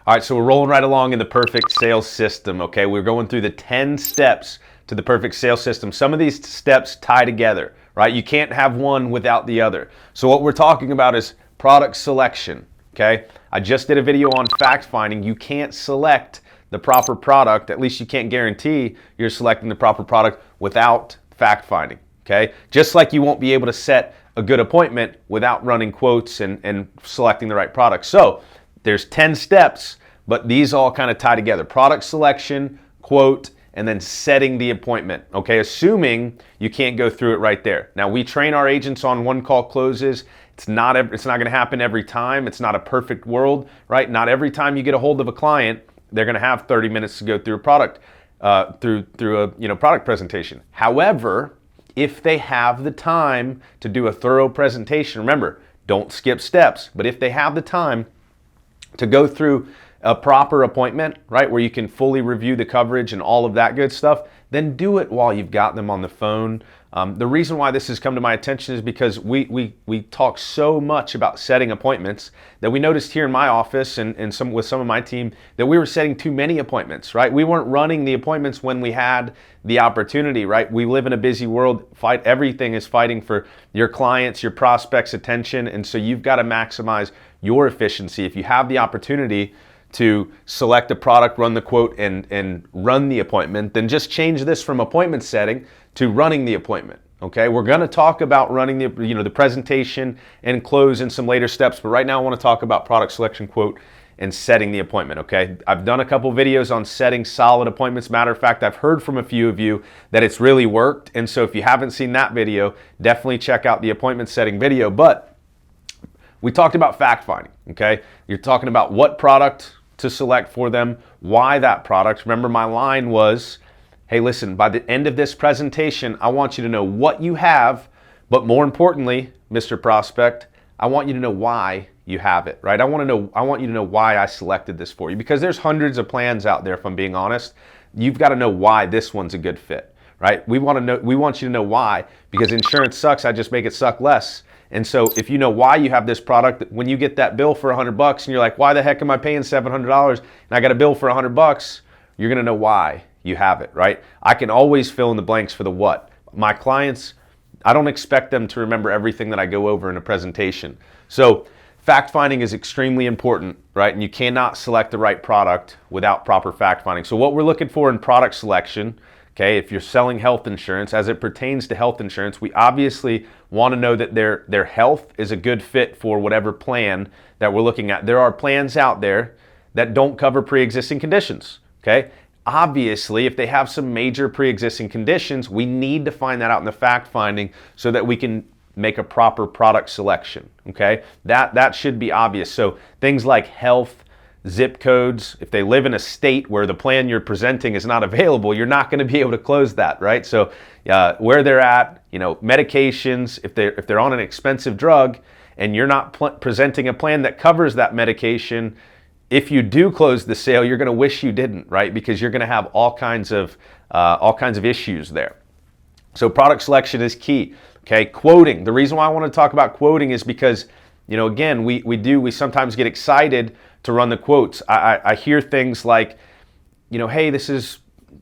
All right, so we're rolling right along in the perfect sales system, okay? We're going through the 10 steps to the perfect sales system. Some of these steps tie together, right? You can't have one without the other. So what we're talking about is product selection, okay? I just did a video on fact finding. You can't select the proper product, at least you can't guarantee you're selecting the proper product without fact finding, okay? Just like you won't be able to set a good appointment without running quotes and selecting the right product. So there's 10 steps, but these all kind of tie together. Product selection, quote, and then setting the appointment, okay? Assuming you can't go through it right there. Now, we train our agents on one-call closes. It's not going to happen every time. It's not a perfect world, right? Not every time you get a hold of a client, they're going to have 30 minutes to go through a product, through a product presentation. However, if they have the time to do a thorough presentation, remember, don't skip steps, but if they have the time to go through a proper appointment, right, where you can fully review the coverage and all of that good stuff, then do it while you've got them on the phone. The reason why this has come to my attention is because we talk so much about setting appointments that we noticed here in my office and with some of my team that we were setting too many appointments, right? We weren't running the appointments when we had the opportunity, right? We live in a busy world. Everything is fighting for your clients, your prospects' attention, and so you've got to maximize your efficiency. If you have the opportunity to select a product, run the quote, and run the appointment, then just change this from appointment setting to running the appointment, okay? We're gonna talk about running the presentation and close in some later steps, but right now I wanna talk about product selection, quote, and setting the appointment, okay? I've done a couple videos on setting solid appointments. Matter of fact, I've heard from a few of you that it's really worked, and so if you haven't seen that video, definitely check out the appointment setting video. But we talked about fact finding, okay? You're talking about what product to select for them, why that product. Remember, my line was, hey, listen, by the end of this presentation, I want you to know what you have, but more importantly, Mr. Prospect, I want you to know why you have it, right? I want you to know why I selected this for you, because there's hundreds of plans out there, if I'm being honest. You've got to know why this one's a good fit, right? We want you to know why, because insurance sucks, I just make it suck less. And so if you know why you have this product, when you get that bill for $100 and you're like, why the heck am I paying $700 and I got a bill for $100, you're gonna know why you have it, right? I can always fill in the blanks for the what. My clients, I don't expect them to remember everything that I go over in a presentation. So fact finding is extremely important, right? And you cannot select the right product without proper fact finding. So what we're looking for in product selection, okay, if you're selling health insurance, as it pertains to health insurance, we obviously want to know that their health is a good fit for whatever plan that we're looking at. There are plans out there that don't cover pre-existing conditions, okay? Obviously, if they have some major pre-existing conditions, we need to find that out in the fact finding so that we can make a proper product selection, okay? That should be obvious. So things like health, zip codes, if they live in a state where the plan you're presenting is not available, you're not going to be able to close that, right? So where they're at, medications, if they're on an expensive drug and you're not presenting a plan that covers that medication, if you do close the sale, you're going to wish you didn't, right? Because you're going to have all kinds of issues there. So product selection is key, okay? Quoting. The reason why I want to talk about quoting is because, again, we sometimes get excited to run the quotes. I hear things like, hey, this is,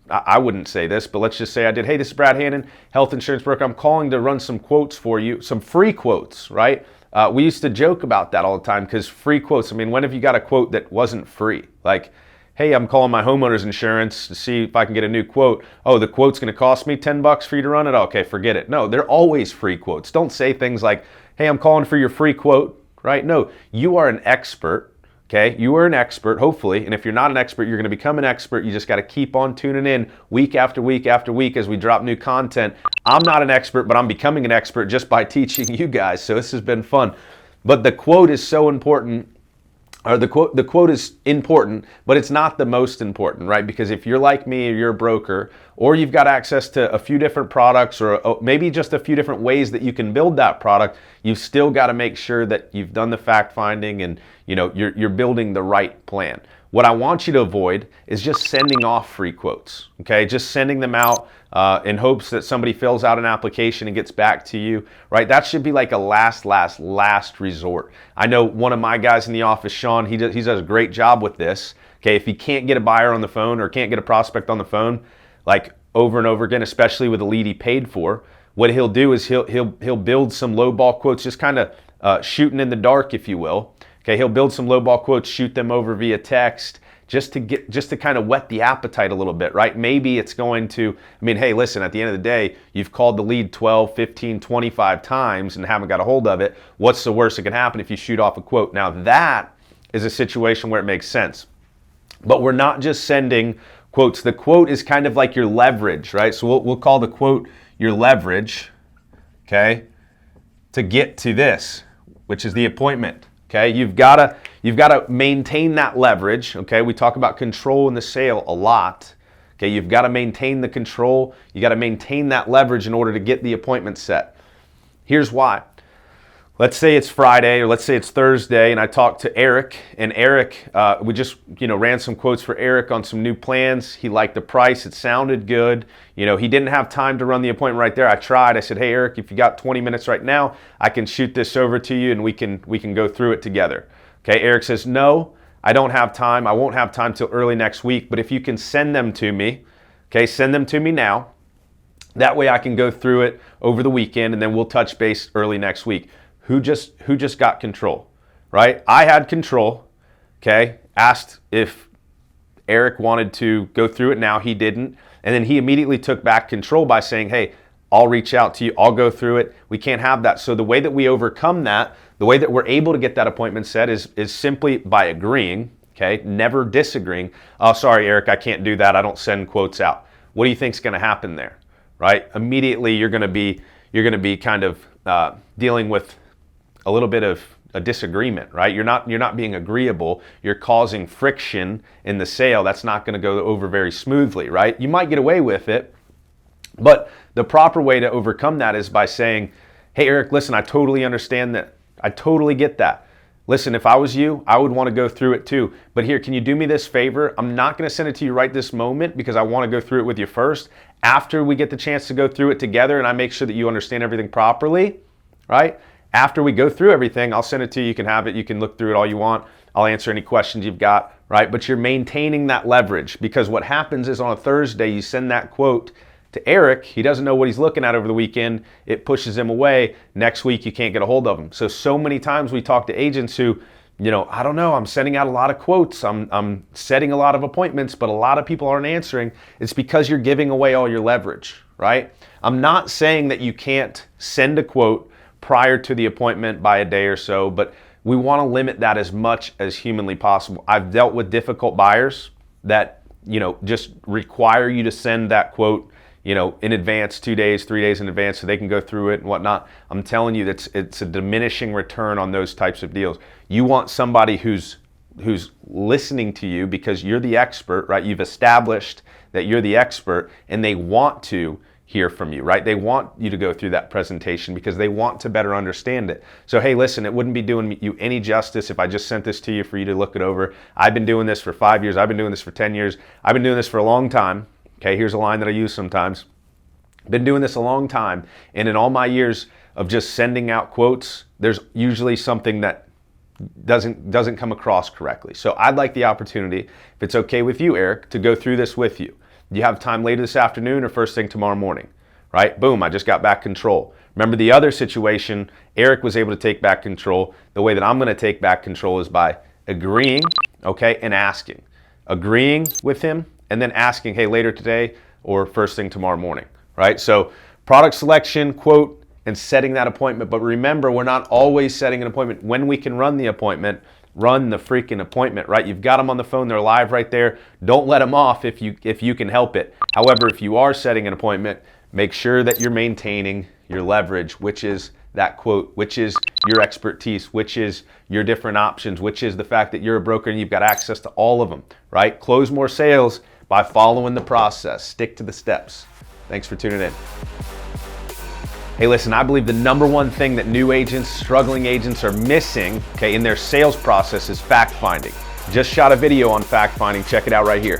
I wouldn't say this, but let's just say I did. Hey, this is Brad Hannon, health insurance broker. I'm calling to run some quotes for you, some free quotes, right? We used to joke about that all the time because free quotes, when have you got a quote that wasn't free? Like, hey, I'm calling my homeowner's insurance to see if I can get a new quote. Oh, the quote's going to cost me $10 for you to run it? Okay, forget it. No, they're always free quotes. Don't say things like, hey, I'm calling for your free quote, right? No, you are an expert. Okay, you are an expert, hopefully, and if you're not an expert, you're going to become an expert. You just got to keep on tuning in week after week after week as we drop new content. I'm not an expert, but I'm becoming an expert just by teaching you guys, so this has been fun. But the quote is so important, or the quote is important, but it's not the most important, right? Because if you're like me or you're a broker, or you've got access to a few different products or maybe just a few different ways that you can build that product, you've still got to make sure that you've done the fact finding and you're building the right plan. What I want you to avoid is just sending off free quotes, okay? Just sending them out in hopes that somebody fills out an application and gets back to you, right? That should be like a last resort. I know one of my guys in the office, Sean, he does a great job with this, okay? If he can't get a buyer on the phone or can't get a prospect on the phone, like over and over again, especially with a lead he paid for, what he'll do is he'll build some low ball quotes, just kind of shooting in the dark, if you will. Okay, he'll build some low ball quotes, shoot them over via text, just to kind of whet the appetite a little bit, right? Maybe it's going to, hey, listen, at the end of the day, you've called the lead 12, 15, 25 times and haven't got a hold of it. What's the worst that can happen if you shoot off a quote? Now that is a situation where it makes sense. But we're not just sending quotes. The quote is kind of like your leverage, right? So we'll call the quote your leverage, okay, to get to this, which is the appointment. Okay, you've got to maintain that leverage. Okay, we talk about control in the sale a lot. Okay, you've got to maintain the control. You got to maintain that leverage in order to get the appointment set. Here's why. Let's say it's Friday or let's say it's Thursday, and I talked to Eric. And Eric, we just ran some quotes for Eric on some new plans. He liked the price. It sounded good. He didn't have time to run the appointment right there. I tried. I said, hey Eric, if you got 20 minutes right now, I can shoot this over to you and we can go through it together. Okay. Eric says, no, I don't have time. I won't have time till early next week. But if you can send them to me, okay, send them to me now. That way I can go through it over the weekend and then we'll touch base early next week. Who just got control, right? I had control, okay? Asked if Eric wanted to go through it now. He didn't. And then he immediately took back control by saying, hey, I'll reach out to you. I'll go through it. We can't have that. So the way that we overcome that, the way that we're able to get that appointment set is simply by agreeing, okay? Never disagreeing. Oh, sorry, Eric, I can't do that. I don't send quotes out. What do you think's going to happen there, right? Immediately you're going to be kind of dealing with a little bit of a disagreement, right? You're not being agreeable. You're causing friction in the sale. That's not going to go over very smoothly, right? You might get away with it, but the proper way to overcome that is by saying, hey, Eric, listen, I totally understand that. I totally get that. Listen, if I was you, I would want to go through it too. But here, can you do me this favor? I'm not going to send it to you right this moment because I want to go through it with you first. After we get the chance to go through it together and I make sure that you understand everything properly, right? After we go through everything, I'll send it to you. You can have it. You can look through it all you want. I'll answer any questions you've got, right? But you're maintaining that leverage because what happens is on a Thursday, you send that quote to Eric. He doesn't know what he's looking at over the weekend. It pushes him away. Next week, you can't get a hold of him. So many times we talk to agents who, I don't know, I'm sending out a lot of quotes. I'm setting a lot of appointments, but a lot of people aren't answering. It's because you're giving away all your leverage, right? I'm not saying that you can't send a quote prior to the appointment by a day or so, but we want to limit that as much as humanly possible. I've dealt with difficult buyers that, just require you to send that quote, in advance, 2 days, 3 days in advance so they can go through it and whatnot. I'm telling you that it's a diminishing return on those types of deals. You want somebody who's listening to you because you're the expert, right? You've established that you're the expert and they want to hear from you, right? They want you to go through that presentation because they want to better understand it. So, hey, listen, it wouldn't be doing you any justice if I just sent this to you for you to look it over. I've been doing this for 5 years. I've been doing this for 10 years. I've been doing this for a long time. Okay, here's a line that I use sometimes. Been doing this a long time. And in all my years of just sending out quotes, there's usually something that doesn't come across correctly. So I'd like the opportunity, if it's okay with you, Eric, to go through this with you. Do you have time later this afternoon or first thing tomorrow morning? Right? Boom, I just got back control. Remember the other situation, Eric was able to take back control. The way that I'm going to take back control is by agreeing, okay, and asking. Agreeing with him and then asking, hey, later today or first thing tomorrow morning, right? So product selection, quote, and setting that appointment. But remember, we're not always setting an appointment. When we can run the appointment, run the freaking appointment, right? You've got them on the phone. They're live right there. Don't let them off if you can help it. However, if you are setting an appointment, make sure that you're maintaining your leverage, which is that quote, which is your expertise, which is your different options, which is the fact that you're a broker and you've got access to all of them, right? Close more sales by following the process. Stick to the steps. Thanks for tuning in. Hey, listen, I believe the number one thing that new agents, struggling agents are missing, okay, in their sales process is fact finding. Just shot a video on fact finding. Check it out right here.